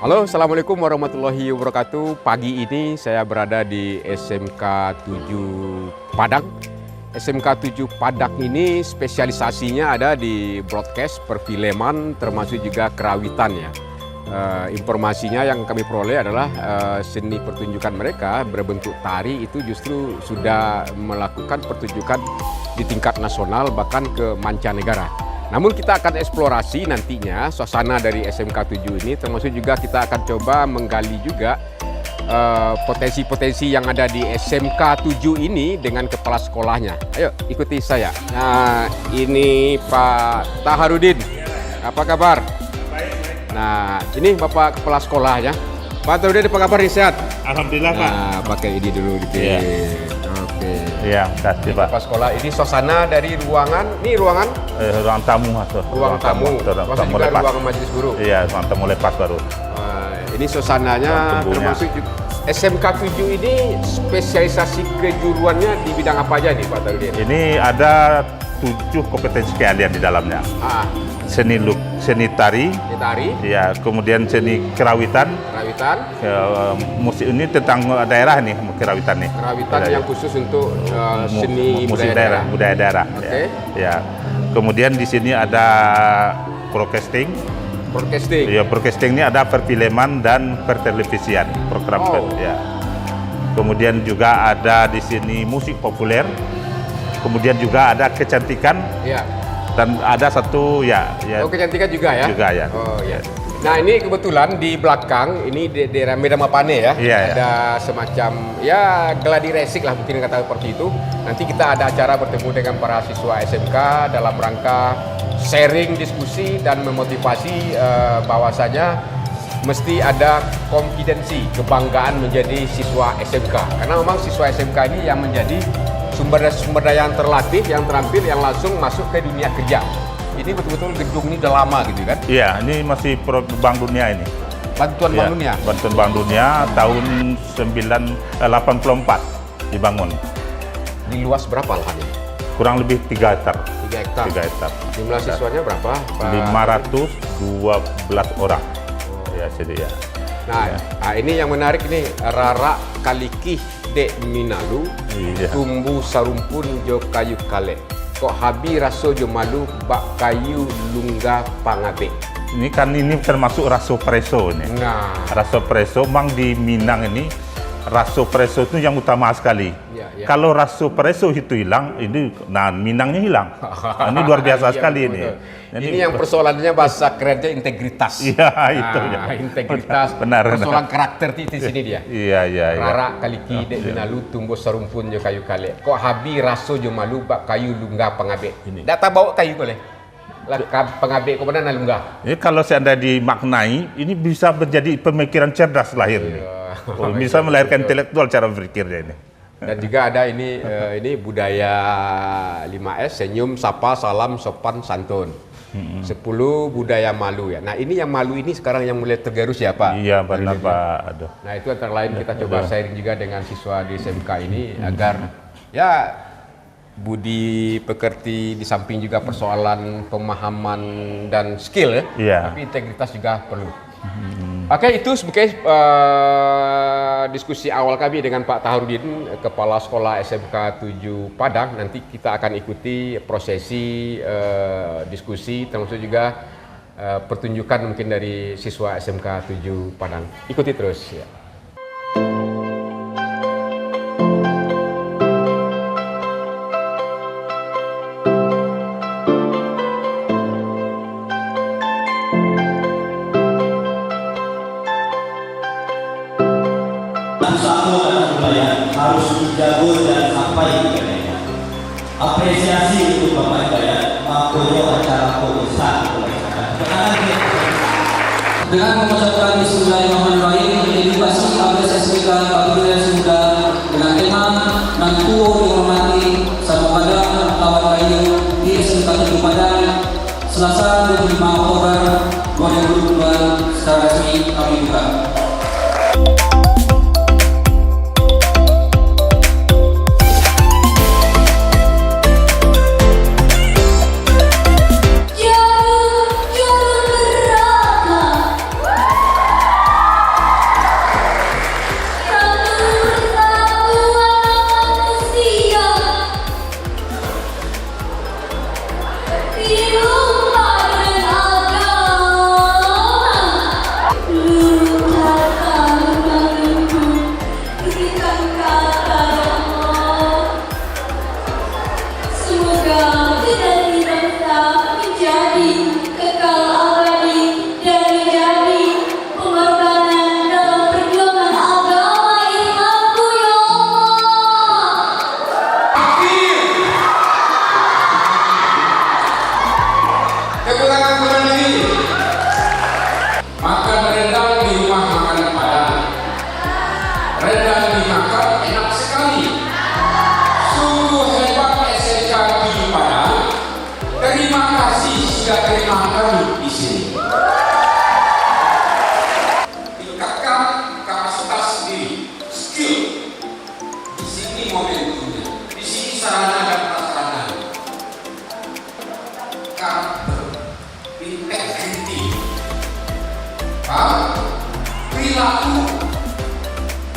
Halo, Assalamualaikum warahmatullahi wabarakatuh. Pagi ini saya berada di SMK 7 Padang. SMK 7 Padang ini spesialisasinya ada di broadcast, perfilman, termasuk juga kerawitan ya. Informasinya yang kami peroleh adalah seni pertunjukan mereka berbentuk tari itu justru sudah melakukan pertunjukan di tingkat nasional bahkan ke mancanegara. Namun kita akan eksplorasi nantinya suasana dari SMK 7 ini, termasuk juga kita akan coba menggali juga potensi-potensi yang ada di SMK 7 ini dengan kepala sekolahnya. Ayo ikuti saya. Nah, ini Pak Taharudin. Apa kabar? Nah, ini Bapak kepala sekolahnya. Pak Taharudin, apa kabar? Sehat? Alhamdulillah, Pak. Nah, pakai ini dulu dikit. Iya. Oke. Iya, kasih, Pak. Kepala sekolah, ini suasana dari ruangan. Ini ruangan Ruang tamu, Mas. ruang tamu. Ruang Masuk tamu juga lepas. ruangan majelis guru. Iya, ruang tamu lepas baru. Ini suasananya Ruang tunggunya. termasuk SMK 7 ini spesialisasi kejuruannya di bidang apa aja nih Pak Tarudin? Ini ada 7 kompetensi keahlian di dalamnya. Seni tari, Ini tari, ya, kemudian seni kerawitan. kerawitan, Musik ini tentang daerah nih, kerawitan nih. kerawitan Ya, yang khusus untuk seni musik budaya. budaya daerah. Oke. Ya. Kemudian di sini ada broadcasting. Broadcasting. Ya, broadcasting ini ada perfilman dan pertelevisian program. Oh. Ya. Kemudian juga ada di sini musik populer. Kemudian juga ada kecantikan Ya. dan ada satu ya. Oh, kecantikan juga ya? Juga ya. Oh ya. Nah, ini kebetulan di belakang ini di daerah Medan Mapane ya. Iya, Ada semacam ya gladi resik lah mungkin kata seperti itu. Nanti kita ada acara bertemu dengan para siswa SMK dalam rangka sharing, diskusi dan memotivasi bahwasanya mesti ada kompetensi, kebanggaan menjadi siswa SMK. Karena memang siswa SMK ini yang menjadi sumber daya yang terlatih, yang terampil, yang langsung masuk ke dunia kerja. Ini betul-betul gedung ini udah lama gitu kan? Iya, ini masih Bank Dunia ini. Bantuan Bank Ya, Dunia. Bantuan Bank Dunia tahun 1984 dibangun. Di luas berapa lahannya? Kurang lebih 3 hektar. 3 hektar. 3 hektar. Jumlah siswanya berapa? Pak? 512 orang. Ya, jadi ya. Nah, ini yang menarik ini Rara Kalikih Dek Minalu Iya. Tumbuh Sarumpun Jo Kayu Kale Kok Habi Raso Jo Malu Bak Kayu Lungga Pangabe. Ini termasuk raso preso ini. Nah, Raso preso, mang di Minang ini raso preso itu yang utama sekali. Ya, ya. Kalau raso preso itu hilang, ini Minangnya hilang. Nah, ini luar biasa Iya, sekali betul, ini. betul. Jadi, Ini yang persoalannya bahasa kerennya integritas. Iya, itu ya. Integritas. Benar, Persoalan karakter di sini dia. Iya. Rara Kaliki Dek Minalu Tumbuh Sarumpun Jo Kayu Kale Kok Habi Raso Jo Malu Bak Kayu Lungga Pangabe. Data bawa kayu boleh? Lah Pangabe kok mana Lungga? Ini kalau seandainya dimaknai, ini bisa menjadi pemikiran cerdas lahir ini. Oh, bisa melahirkan intelektual cara berpikirnya ini. Dan juga ada ini budaya 5S, senyum, sapa, salam, sopan, santun. 10 budaya malu ya. Nah, ini yang malu ini sekarang yang mulai tergerus ya, Pak? Iya, benar, Pak. Aduh. Nah, itu antara lain kita coba sharing juga dengan siswa di SMK ini agar ya budi pekerti di samping juga persoalan pemahaman dan skill ya. Iya. Tapi integritas juga perlu. Oke, itu sebagai diskusi awal kami dengan Pak Taharudin, Kepala Sekolah SMK 7 Padang. Nanti kita akan ikuti prosesi diskusi, termasuk juga pertunjukan mungkin dari siswa SMK 7 Padang. Ikuti terus ya. Satu kata budaya harus dijaga dan sampai ke mereka. Apresiasi untuk Bapak Ibu makro acara besar dengan mengucapkan Bismillahirrahmanirrahim edukasi ABS SPK Kabupaten Sumda dengan tema Nantuo dihormati sama pada lawan kayu di SMK 7 Padang Selasa 25 Oktober 2022 secara resmi kami buka. perilaku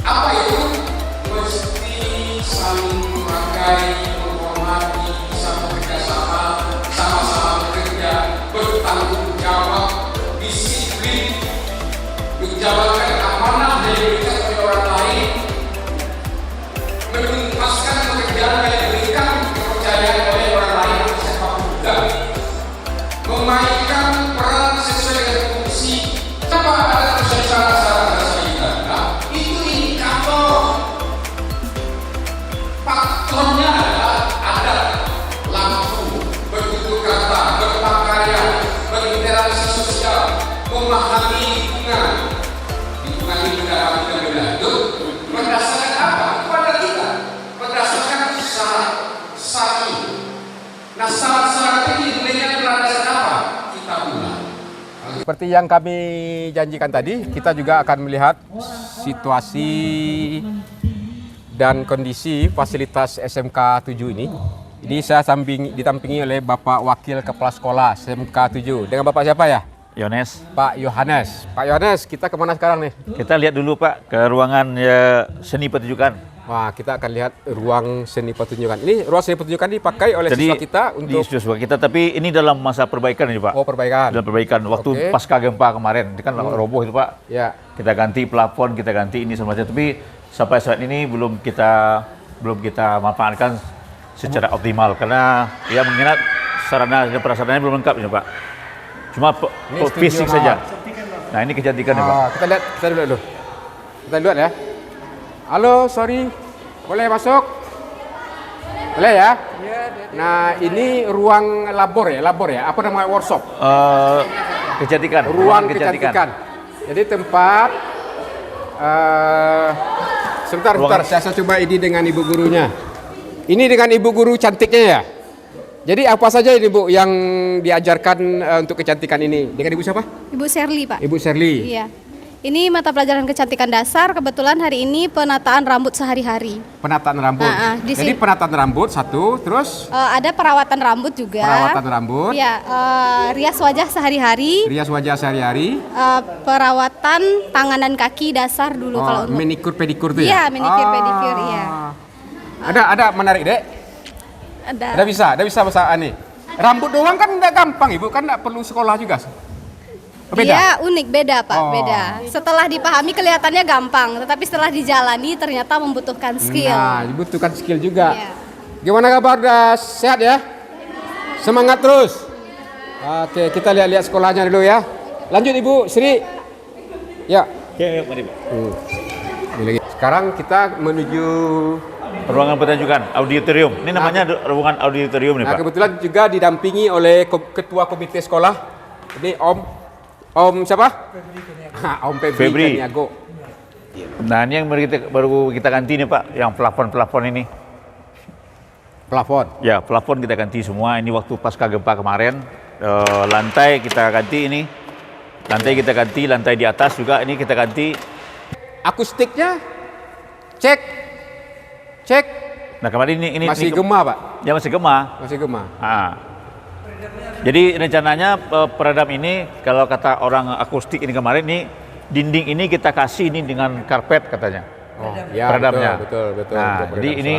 apa itu? Mesti saling menghargai, menghormati, bisa bekerja sama, sama-sama bekerja, bertanggung jawab, disiplin, menjalankan amanah yang diberikan oleh orang lain, menuntaskan pekerjaan yang diberikan kepercayaan oleh orang lain, siapapun juga, memainkan peran sesuai dengan fungsi. Kenapa ada syarat-syarat dasar kita? Nah, itu indikator. Faktornya adalah adat, lampu, bertutur kata, berpakaian, berinteraksi sosial, memahami lingkungan ini beda-beda. Itu berdasarkan apa? Kepada kita, berdasarkan syarat. Nah, syarat ini nilainya berdasarkan apa? Kita ulang. Seperti yang kami janjikan tadi, kita juga akan melihat situasi dan kondisi fasilitas SMK 7 ini. Ini saya ditampingi oleh Bapak Wakil Kepala Sekolah SMK 7. Dengan Bapak siapa ya? Yones. Pak Yohanes. Pak Yohanes, kita kemana sekarang nih? Kita lihat dulu Pak ke ruangan ya, seni pertunjukan. Wah, kita akan lihat ruang seni pertunjukan. Ini ruang seni pertunjukan dipakai oleh siswa kita untuk siswa kita, tapi ini dalam masa perbaikan ini Pak. Oh, perbaikan. Dalam perbaikan waktu pasca gempa kemarin, itu kan roboh itu Pak. Ya. Kita ganti plafon, kita ganti ini semacam, tapi sampai saat ini belum kita manfaatkan secara optimal karena ya mengingat sarana dan prasarananya belum lengkap ini Pak. Cuma fisik saja. Nah, ini kecantikan ya Pak. Kita lihat dulu. Kita lihat ya. Halo, sorry. Boleh masuk? Boleh ya? Nah, ini ruang labor ya? Apa namanya, workshop? Kecantikan. Ruang kecantikan. Jadi tempat sebentar, saya coba ini dengan ibu gurunya. Ini dengan ibu guru cantiknya ya? Jadi apa saja ini Bu yang diajarkan untuk kecantikan ini? Dengan Ibu siapa? Ibu Sherly, Pak. Ibu Sherly. Iya. Ini mata pelajaran kecantikan dasar. Kebetulan hari ini penataan rambut sehari-hari. Penataan rambut. Jadi penataan rambut satu, terus ada perawatan rambut juga. perawatan rambut. Iya, rias wajah sehari-hari. Rias wajah sehari-hari. Perawatan tangan dan kaki dasar dulu kalau untuk. Manicure pedikur tuh ya? Iya, manicure pedikur, iya. Ada menarik, Dek. Ada bisa bahasa nih. Rambut doang kan enggak gampang, Ibu, kan enggak perlu sekolah juga. Beda? Iya, unik, beda Pak, Oh. beda. Setelah dipahami kelihatannya gampang, tetapi setelah dijalani ternyata membutuhkan skill. Nah, dibutuhkan skill juga. Iya. Gimana kabar? Udah sehat ya? Semangat terus. Oke, kita lihat-lihat sekolahnya dulu ya. Lanjut Ibu Sri. Ya. Oke, mari Pak. Ini lagi. Sekarang kita menuju Ruangan pertunjukan, auditorium. Ini namanya ruangan auditorium nih Pak. kebetulan juga didampingi oleh ketua komite sekolah. Ini Om siapa? Om Febri Kaniago. Nah, ini yang baru kita ganti nih Pak, yang plafon ini. Plafon. Ya, plafon kita ganti semua. Ini waktu pasca gempa kemarin. Lantai kita ganti ini. Lantai kita ganti, lantai di atas juga ini kita ganti. Akustiknya cek. Nah, kemarin ini Masih gema, Pak? Ya, masih gema. Masih gema. Jadi rencananya peredam ini kalau kata orang akustik ini kemarin ini dinding ini kita kasih ini dengan karpet katanya. Oh, ya, peredamnya. Betul. Nah, jadi ini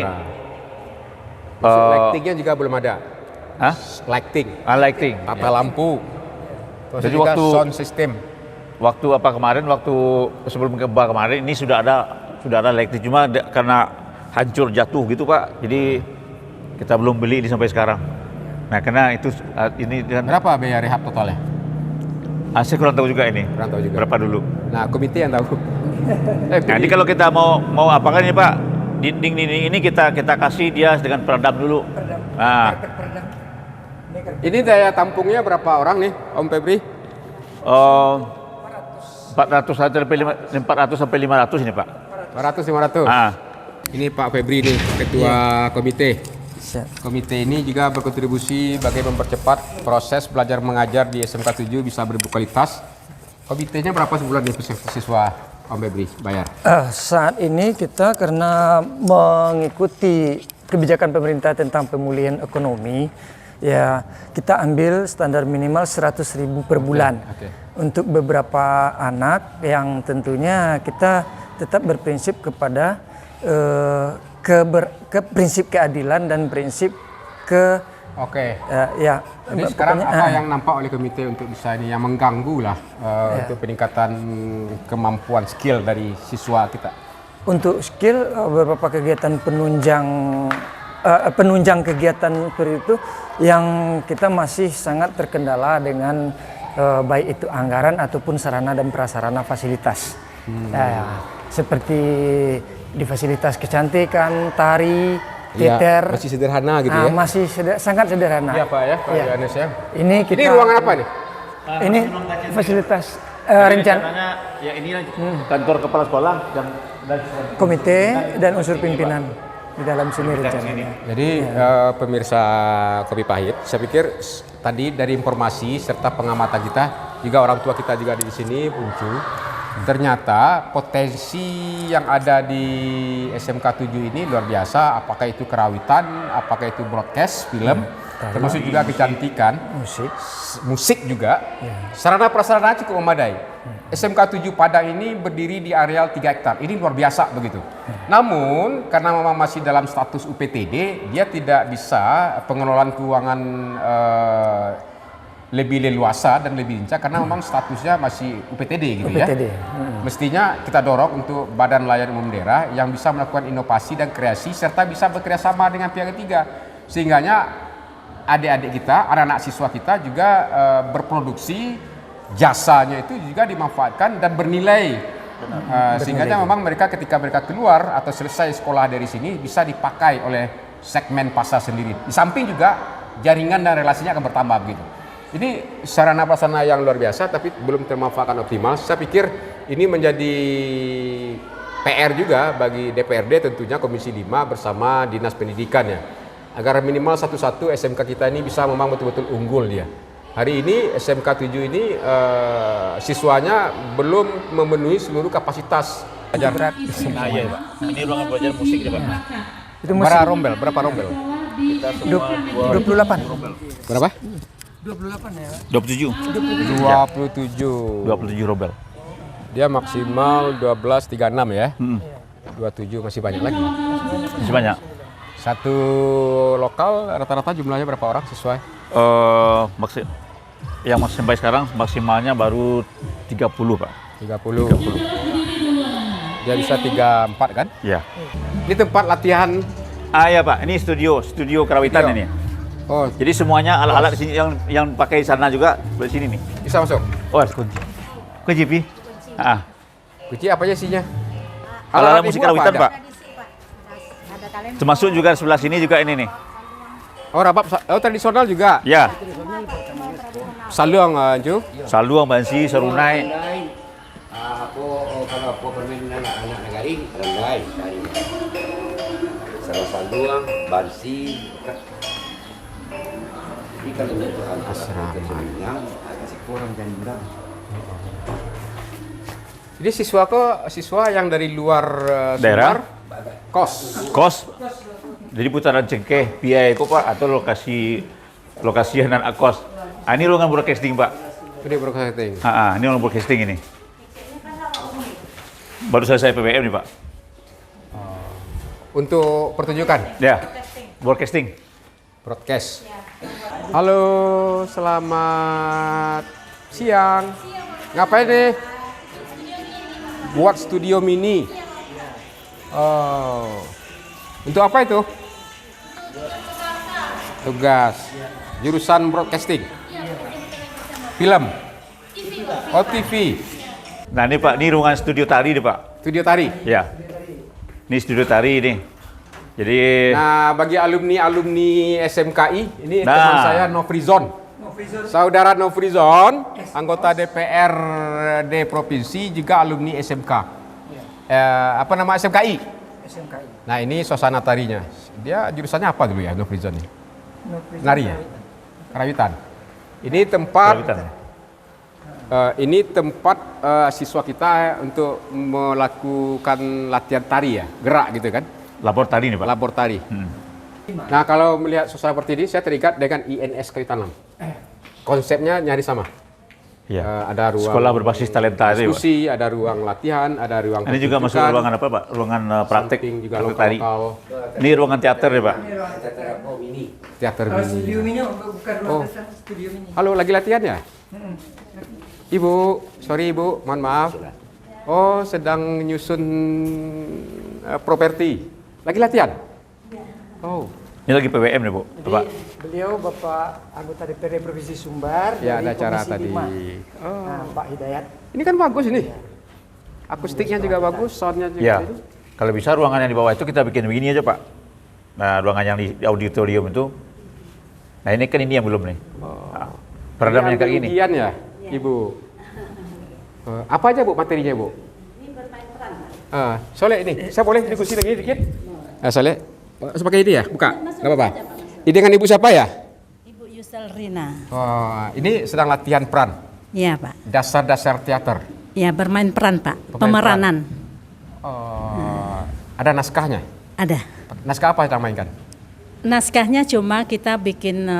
lightingnya juga belum ada. Hah? Lighting. Tata lampu. Terus Jadi juga waktu sound system. Waktu sebelum gempa kemarin ini sudah ada lighting, cuma karena hancur jatuh gitu Pak. Jadi kita belum beli ini sampai sekarang. Nah, karena itu ini dan Berapa biaya rehab totalnya? saya kurang tahu juga ini. Kurang tahu juga. Berapa dulu? Nah, komite yang tahu. Nah, ini kalau kita mau apakan ini Pak? Dinding ini kita kasih dia dengan peredam dulu. Nah, Ini daya tampungnya berapa orang nih, Om Febri? 400 sampai 500 ini Pak. 400 500. Ini Pak Febri nih, ketua komite. Komite ini juga berkontribusi bagi mempercepat proses belajar mengajar di SMK 7 bisa berkualitas. Komitenya berapa sebulan nih siswa Om Febri bayar? Saat ini kita karena mengikuti kebijakan pemerintah tentang pemulihan ekonomi, ya kita ambil standar minimal 100.000 per bulan. untuk beberapa anak yang tentunya kita tetap berprinsip kepada ke prinsip keadilan dan prinsip Oke. ya. Jadi sekarang pokoknya, apa yang nampak oleh komite untuk bisa ini yang mengganggu lah untuk peningkatan kemampuan skill dari siswa kita? untuk skill beberapa kegiatan penunjang kegiatan seperti itu yang kita masih sangat terkendala dengan baik itu anggaran ataupun sarana dan prasarana fasilitas. Seperti di fasilitas kecantikan, tari, teater. Ya, masih sederhana gitu ya? Masih sangat sederhana. Iya Pak ya, Pak Iya. Yohanes ya. Ini kita. Ini ruangan apa nih? Ini fasilitas rencana Rencananya ya ini kantor kepala sekolah dan komite dan unsur pimpinan di dalam sini rencananya. Jadi pemirsa Kopi Pahit, saya pikir tadi dari informasi serta pengamatan kita, juga orang tua kita juga di sini muncul. Ternyata potensi yang ada di SMK 7 ini luar biasa, apakah itu kerawitan, apakah itu broadcast, film, termasuk juga kecantikan, musik juga, sarana prasarana cukup memadai. SMK 7 Padang ini berdiri di areal 3 hektar, ini luar biasa begitu. Namun karena memang masih dalam status UPTD, dia tidak bisa pengelolaan keuangan lebih leluasa dan lebih lincah karena memang statusnya masih UPTD gitu UPTD. ya. Mestinya kita dorong untuk Badan Layanan Umum Daerah yang bisa melakukan inovasi dan kreasi serta bisa bekerjasama dengan pihak ketiga, sehingganya adik-adik kita, anak-anak siswa kita juga berproduksi, jasanya itu juga dimanfaatkan dan bernilai. Sehingga memang mereka ketika mereka keluar atau selesai sekolah dari sini bisa dipakai oleh segmen pasar sendiri. Di samping juga jaringan dan relasinya akan bertambah begitu. Ini sarana prasarana yang luar biasa tapi belum termanfaatkan optimal. Saya pikir ini menjadi PR juga bagi DPRD tentunya Komisi 5 bersama Dinas Pendidikan ya. Agar minimal satu-satu SMK kita ini bisa memang betul-betul unggul dia. Hari ini SMK 7 ini siswanya belum memenuhi seluruh kapasitas. iya Pak. Ini ruangan belajar musik ya Pak. Itu musik. Berapa rombel? Kita semua 28. Berapa? 28 ya. 27. 27. 27 robel. Dia maksimal 12.36 ya. 27 masih banyak lagi. Masih banyak. Satu lokal rata-rata jumlahnya berapa orang sesuai? Yang sampai sekarang maksimalnya baru 30 Pak. 30. Dia bisa 34 kan? Ya. Ini tempat latihan. Ya Pak, ini studio kerawitan Iya. ini. Oh, Jadi semuanya alat-alat di sini yang pakai sana juga di sini nih. bisa masuk. Oh, ada kunci. Kunci Pi. Kunci apa aja isinya? Alat-alat musik ibu apa kerawitan ada? Pak. Termasuk juga sebelah sini juga ini nih. Oh, rabab. Oh, tradisional juga. Ya, Saluang, Ju. saluang, bansi, serunai. Kalau aku permainan anak negaring, rendai, salah saluang, bansi. Ini kalau untuk anak-anak yang kasih kurang dan murah. Jadi siswa yang dari luar Daerah? Sumbar, kos. Jadi putaran cengkeh, biaya kok Pak, atau lokasi dan kos. Ini ruangan broadcasting Pak. Ini broadcasting. Ini ruangan broadcasting ini. Baru selesai PPM nih Pak. Untuk pertunjukan. Ya, broadcasting. Broadcast. Halo, selamat siang. Ngapain nih? Buat studio mini. Oh. Untuk apa itu? Tugas. Jurusan broadcasting. Film. Oh, TV. Nah ini Pak, ini ruangan studio tari nih Pak. Studio tari. Ya, ini studio tari ini. Jadi, Nah, bagi alumni SMKI, ini Nah. teman saya Nofrizon. Saudara Nofrizon, anggota DPRD Provinsi, juga alumni SMK. Apa nama SMKI? Nah, ini suasana tarinya. Dia jurusannya apa dulu ya, Nofrizon ini? Nari ya? Kerawitan. Ini tempat kerawitan. siswa kita untuk melakukan latihan tari ya, gerak gitu kan? Labor tari nih Pak. Labor tari. Nah, kalau melihat suasana seperti ini, saya teringat dengan INS Kayu Tanam. Konsepnya nyaris sama. Iya. Ada ruang Sekolah berbasis talenta itu, Pak. diskusi, ada ruang latihan, ada ruang Ini juga masuk pertunjukan, ruangan apa, Pak? Ruangan praktek samping juga praktek tari. lokal. Ini ruangan teater ya, Pak? Teater Kalau mini. studio mini bukan Oh. ruang besar, studio mini. Halo, lagi latihan ya? Ibu, sorry Ibu, mohon maaf. Oh, sedang nyusun properti. Lagi latihan? Oh, Ini lagi PWM nih, Bu. Jadi Pak. beliau Bapak anggota DPRD Provinsi Sumbar ya dari ada acara Komisi tadi. 5. Oh, Nah, Pak Hidayat. ini kan bagus ini. Akustiknya juga bagus, soundnya juga. Ya, ini. kalau bisa ruangan yang di bawah itu kita bikin begini aja, Pak. Nah, ruangan yang di auditorium itu. Nah, ini kan ini yang belum nih. Nah, peredamnya kayak gini. Ujian ya, Ibu. Apa aja Bu materinya Bu? Ini bermain peran. Soleh ini, saya boleh diskusi lagi dikit? Soleh, sebagai ini ya, buka, nggak apa-apa. Ini dengan Ibu siapa ya? Ibu Yusel Rina. Oh, ini sedang latihan peran, Iya, Pak. dasar-dasar teater. Ya, bermain peran, Pak. Bermain Pemeranan. Ada naskahnya? Ada. Naskah apa yang mainkan? Naskahnya cuma kita bikin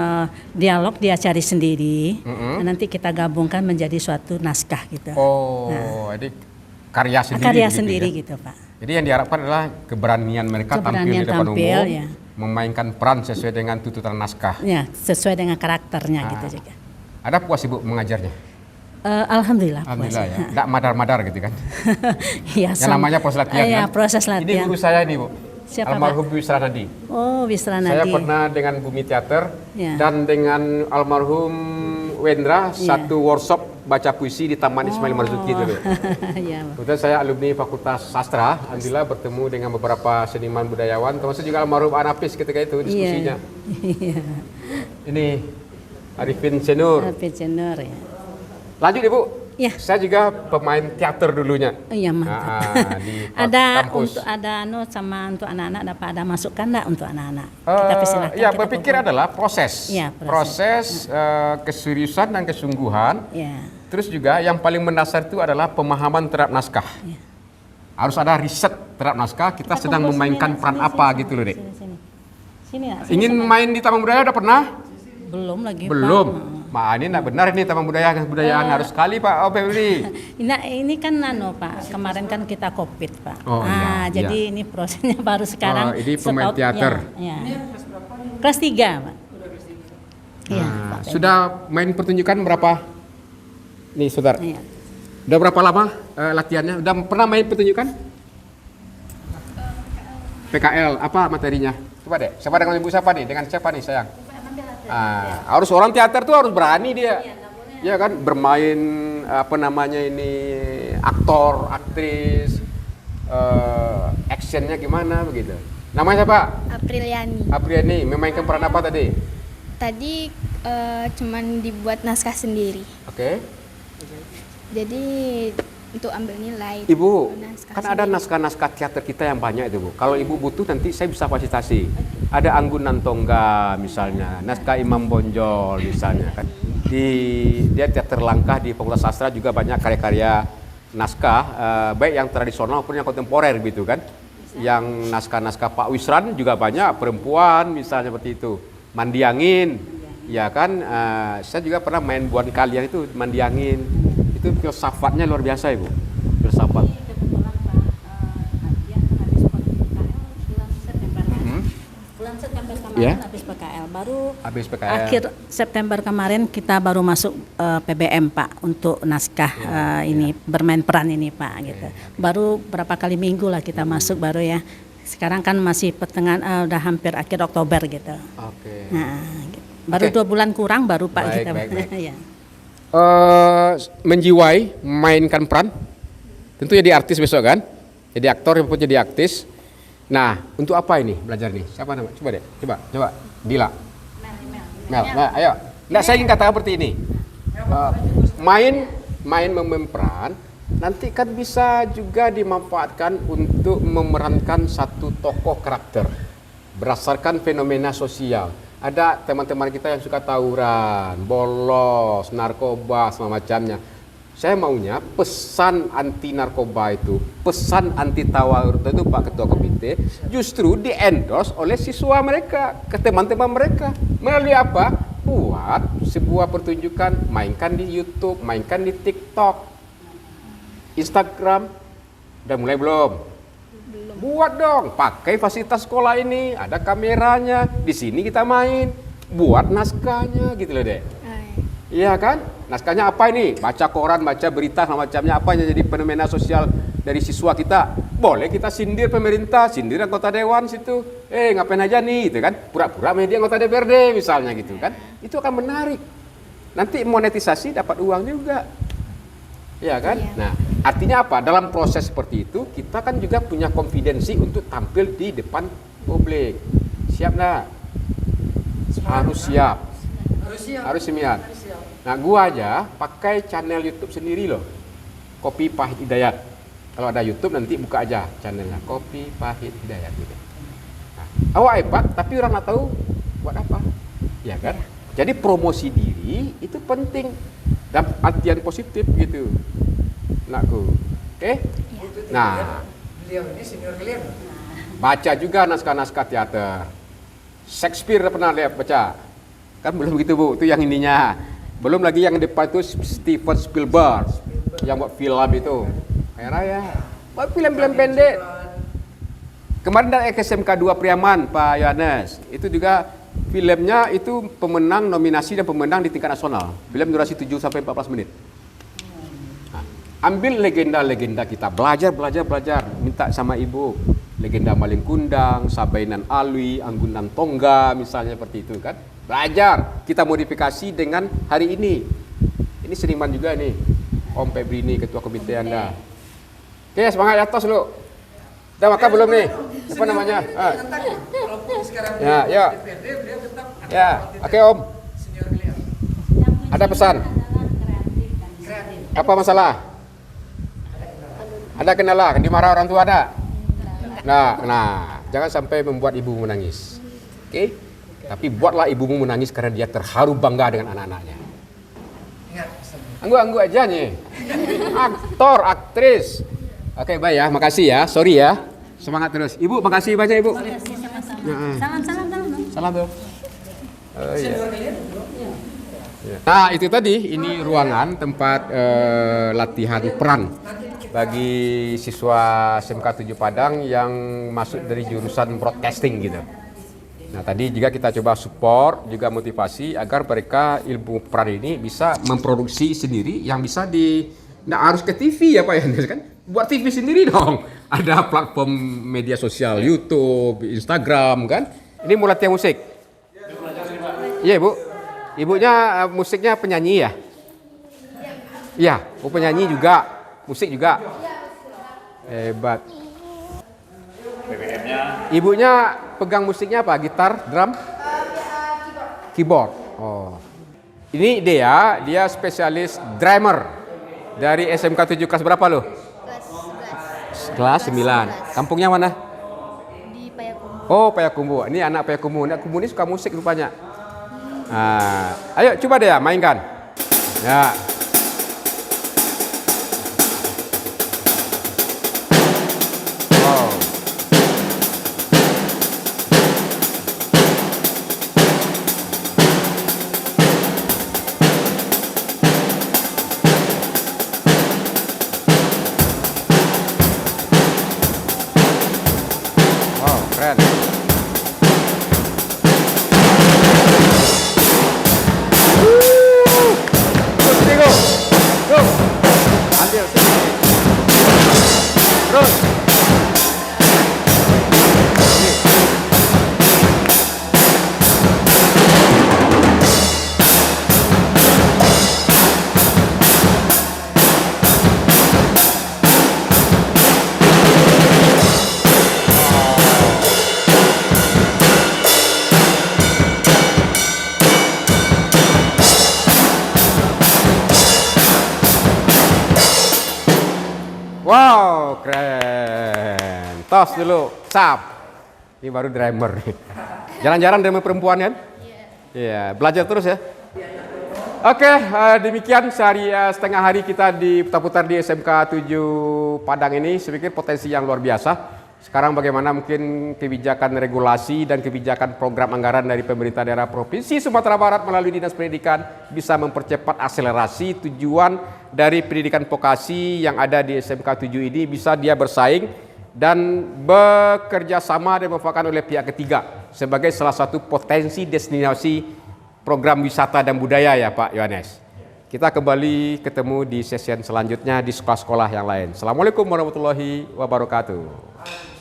dialog, dia cari sendiri. Nanti kita gabungkan menjadi suatu naskah gitu. Oh, jadi karya sendiri. Karya begitu sendiri ya? gitu, Pak. Jadi yang diharapkan adalah keberanian mereka tampil di Keberanian depan tampil, umum, ya. memainkan peran sesuai dengan tuntutan naskah. Ya, sesuai dengan karakternya gitu juga. Ada puas Ibu mengajarnya? Alhamdulillah. Alhamdulillah puas. ya. Tidak madar-madar gitu kan. Ya, Yang namanya proses latihan Iya, kan. proses Ini latihan. guru saya nih Bu. Siapa, Almarhum Bu Wisranadi. Oh, Wisranadi. Saya pernah dengan Bumi Teater Ya. dan dengan almarhum Wendra Ya. satu workshop baca puisi di Taman Ismail Marzuki itu. Bu. Iya, Pak. Kemudian saya alumni Fakultas Sastra, alhamdulillah bertemu dengan beberapa seniman budayawan, termasuk juga almarhum Anapis ketika itu diskusinya. Iya. Ini Arifin Senur. Alfred Jenner ya. Lanjut Ibu. Ya. Saya juga pemain teater dulunya. Iya, mantap. Di Ada kampus. untuk untuk anak-anak dapat ada masukan enggak untuk anak-anak? Kita persilahkan. Ya, kita berpikir kumpul. adalah proses. Ya, proses keseriusan dan kesungguhan. Ya. Terus juga yang paling mendasar itu adalah pemahaman terhadap naskah. Ya. Harus ada riset terhadap naskah. Kita sedang kumpul memainkan sini, peran sini, apa sini. gitu loh, Dek. Sini, nak, sini, Ingin sini. main di Taman Budaya udah pernah? Belum lagi, Belum. Pak. Ma, ini enggak benar ini Taman Budaya kebudayaan harus sekali Pak Febri. Ini kan Pak, kemarin kan kita Covid, Pak. Oh, iya, jadi ini prosesnya baru sekarang. Oh, ini pemain teater. Ya. Kelas 3, Pak. Iya, Nah, Pak. sudah main pertunjukan berapa? Nih, Saudara. Iya. Udah berapa lama latihannya? Udah pernah main pertunjukan? PKL, apa materinya? Coba deh, siapa dengan ibu siapa nih? Dengan siapa nih sayang? Harus orang teater tuh harus berani dia. Ya kan, bermain apa namanya ini aktor, aktris, actionnya gimana begitu. Namanya siapa? Apriliani. Apriani, memainkan peran apa tadi? Tadi cuman dibuat naskah sendiri. Oke. Jadi untuk ambil nilai. Ibu, naskah kan ada sendiri. naskah-naskah teater kita yang banyak itu, Bu. Kalau Ibu butuh nanti saya bisa fasilitasi. Ada Anggunan Tongga misalnya, naskah Imam Bonjol misalnya kan. Dia teater langkah di Fakultas Sastra juga banyak karya-karya naskah baik yang tradisional maupun yang kontemporer gitu kan. Yang naskah-naskah Pak Wisran juga banyak perempuan misalnya seperti itu. Mandi Angin. Ya kan, saya juga pernah main buat kalian itu Mandi Angin. Itu filsafatnya luar biasa Ibu. Filsafat. Kebetulan Pak, dia habis bulan September. Bulan September kemarin Ya. habis PKL. Baru Habis PKL. akhir September kemarin kita baru masuk PBM, Pak, untuk naskah ini bermain peran ini, Pak, gitu. Baru berapa kali minggu lah kita masuk baru ya. Sekarang kan masih pertengahan udah hampir akhir Oktober gitu. Oke. Nah, gitu. Baru Oke. 2 bulan kurang baru Pak Baik, kita. baik, baik. Ya. Menjiwai, mainkan peran, tentu jadi artis besok kan, jadi aktor maupun jadi artis. Nah, untuk apa ini belajar nih? Siapa nama? Coba deh, coba, Dila. Mel, nah, ayo. Nah, saya ingin katakan seperti ini. Main peran, nanti kan bisa juga dimanfaatkan untuk memerankan satu tokoh karakter berdasarkan fenomena sosial. Ada teman-teman kita yang suka tawuran, bolos, narkoba, semacamnya. Saya maunya pesan anti narkoba itu, pesan anti tawuran itu Pak Ketua Komite, justru di-endorse oleh siswa mereka, ke teman-teman mereka. Melalui apa? buat sebuah pertunjukan, mainkan di YouTube, mainkan di TikTok, Instagram. Udah mulai belum? Buat dong, pakai fasilitas sekolah ini, ada kameranya, di sini kita main, buat naskahnya gitu loh deh. Iya kan? Naskahnya apa ini? Baca koran, baca berita, macamnya apa yang jadi fenomena sosial dari siswa kita. Boleh kita sindir pemerintah, sindir anggota dewan situ. Ngapain aja nih, gitu kan? Pura-pura media anggota DPRD misalnya gitu kan? Itu akan menarik. Nanti monetisasi dapat uang juga. Ya kan? Iya. Nah, artinya apa? Dalam proses seperti itu, kita kan juga punya konfidensi untuk tampil di depan publik. Siap nggak? Harus siap. Harus siap. Nah, gua aja pakai channel YouTube sendiri loh. Kopi Pahit Hidayat. Kalau ada YouTube nanti buka aja channelnya Kopi Pahit Hidayat gitu. Nah, awak hebat tapi orang nggak tahu buat apa. Ya kan? Jadi promosi diri itu penting dan artian positif gitu. Nakku. Oke? Nah, Beliau ini senior kalian. baca juga naskah-naskah teater. Shakespeare pernah lihat baca? Kan belum gitu Bu, itu yang ininya. Belum lagi yang depan itu Steven Spielberg yang buat film itu. Kayak raya. Buat film-film pendek. Kemarin dari SMK 2 Priaman, Pak Yohanes. Itu juga filmnya itu pemenang nominasi dan pemenang di tingkat nasional. Film durasi 7 sampai 14 menit. Nah, ambil legenda-legenda kita, belajar. Minta sama Ibu. Legenda Malin Kundang, Sabainan Alwi, Anggunan Tongga misalnya seperti itu kan. Belajar, kita modifikasi dengan hari ini. Ini seniman juga nih, Om Febri ini, Ketua Komite Anda. Oke, semangat ya, tos lu. Udah makan belum nih? Apa namanya? Ya. Ya, oke Om. Ada pesan? Apa masalah? Ada kendala? Dimarah orang tua ada? Nah, jangan sampai membuat ibu menangis. Oke? Tapi buatlah ibumu menangis karena dia terharu bangga dengan anak-anaknya. Anggu aja nih. Aktor, aktris. Oke, baik ya. Makasih ya. Sorry ya. Semangat terus. Ibu, makasih banyak Ibu. Salam dong. Oh, iya. Nah, itu tadi. Ini ruangan tempat latihan peran bagi siswa SMK 7 Padang yang masuk dari jurusan broadcasting gitu. Nah, tadi juga kita coba support, juga motivasi agar mereka ilmu peran ini bisa memproduksi sendiri yang bisa nggak harus ke TV ya Pak ya, kan? Buat TV sendiri dong. Ada platform media sosial, YouTube, Instagram kan. Ini mau latihan musik. Iya Bu. Ibunya musiknya penyanyi ya? Iya, penyanyi juga, musik juga. Hebat. Ibunya pegang musiknya apa? Gitar, drum? Keyboard. Oh. Ini dia spesialis drummer dari SMK 7 kelas berapa lo? Kelas 9. Kampungnya mana? Di Payakumbuh. Oh, Payakumbuh. Ini anak Payakumbuh. Anak Payakumbuh ini suka musik rupanya. Nah, ayo coba deh ya, mainkan. Ya. Keren. Sini go. Go. Ambil sini. Terus. Wow, keren. Tos dulu, sap. Ini baru drummer. Jalan-jalan drummer perempuan kan? Iya, belajar terus ya. Oke, demikian sehari setengah hari kita diputar-putar di SMK 7 Padang ini. Saya pikir potensi yang luar biasa. Sekarang bagaimana mungkin kebijakan regulasi dan kebijakan program anggaran dari pemerintah daerah Provinsi Sumatera Barat melalui Dinas Pendidikan bisa mempercepat akselerasi tujuan dari pendidikan vokasi yang ada di SMK 7 ini bisa dia bersaing dan bekerja sama dan dimanfaatkan oleh pihak ketiga sebagai salah satu potensi destinasi program wisata dan budaya ya Pak Yohanes. Kita kembali ketemu di sesi selanjutnya di sekolah-sekolah yang lain. Assalamualaikum warahmatullahi wabarakatuh.